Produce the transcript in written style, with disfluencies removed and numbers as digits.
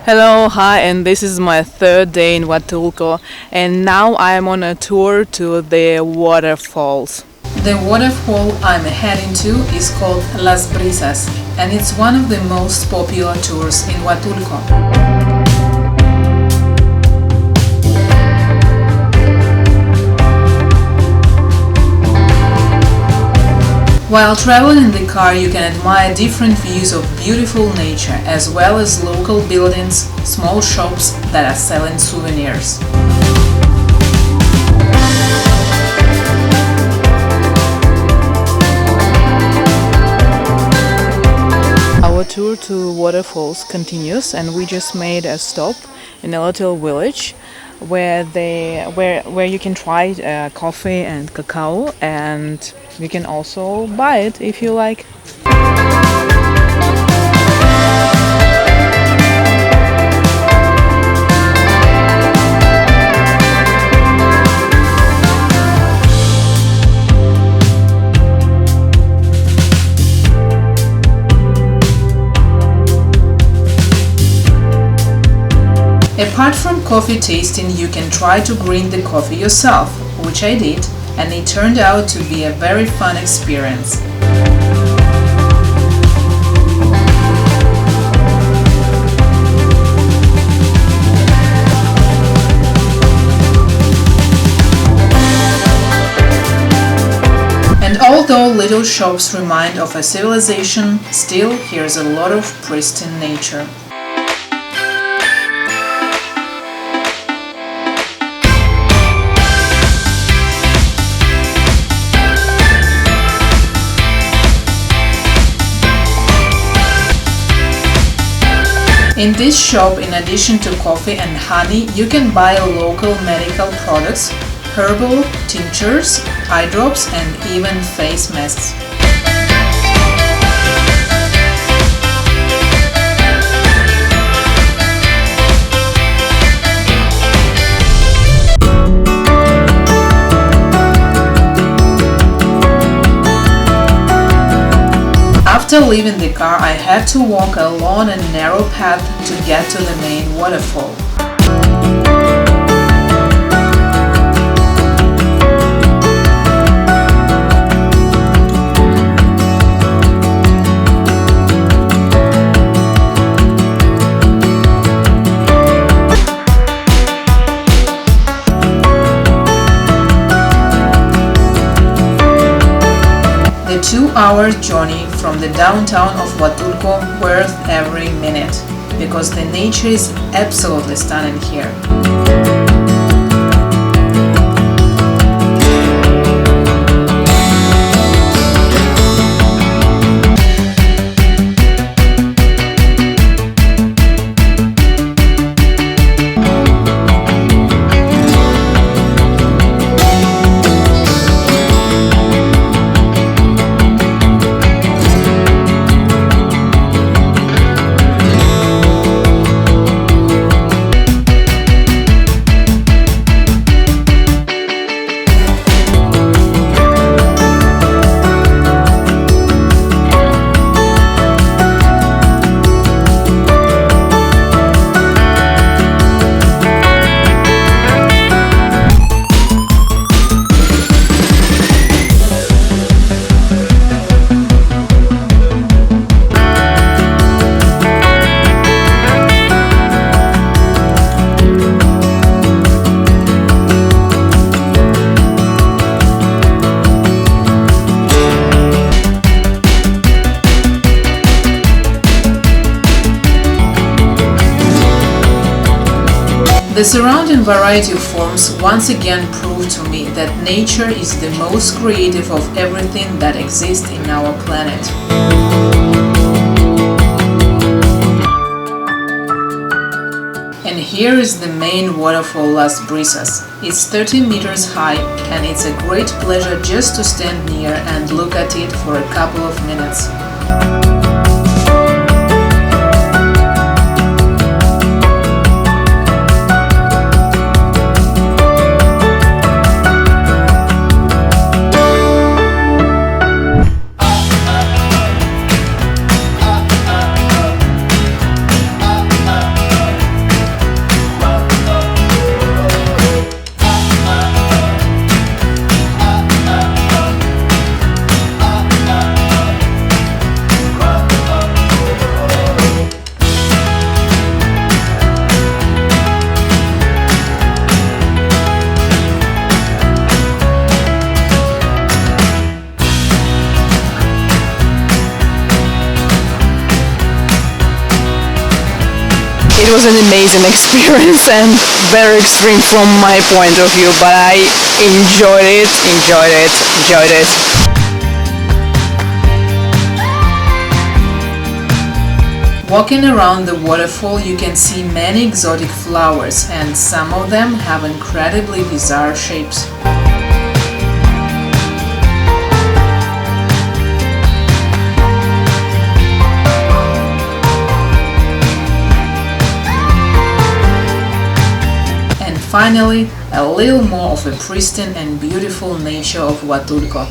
Hello, hi, and this is my third day in Huatulco, and now I am on a tour to the waterfalls. The waterfall I'm heading to is called Las Brisas, and it's one of the most popular tours in Huatulco. While traveling in the car, you can admire different views of beautiful nature, as well as local buildings, small shops that are selling souvenirs. Our tour to waterfalls continues, and we just made a stop in a little village where you can try coffee and cacao, and you can also buy it if you like. Apart from coffee tasting, you can try to grind the coffee yourself, which I did, and it turned out to be a very fun experience. And although little shops remind of a civilization, still here's a lot of pristine nature. In this shop, in addition to coffee and honey, you can buy local medical products, herbal tinctures, eye drops, and even face masks. After leaving the car, I had to walk along a narrow path to get to the main waterfall. The 2-hour journey from the downtown of Huatulco worth every minute, because the nature is absolutely stunning here. The surrounding variety of forms once again proved to me that nature is the most creative of everything that exists in our planet. And here is the main waterfall Las Brisas. It's 13 meters high, and it's a great pleasure just to stand near and look at it for a couple of minutes. It was an amazing experience and very extreme from my point of view, but I enjoyed it, enjoyed it, enjoyed it. Walking around the waterfall, you can see many exotic flowers, and some of them have incredibly bizarre shapes. And finally, a little more of a pristine and beautiful nature of Huatulco.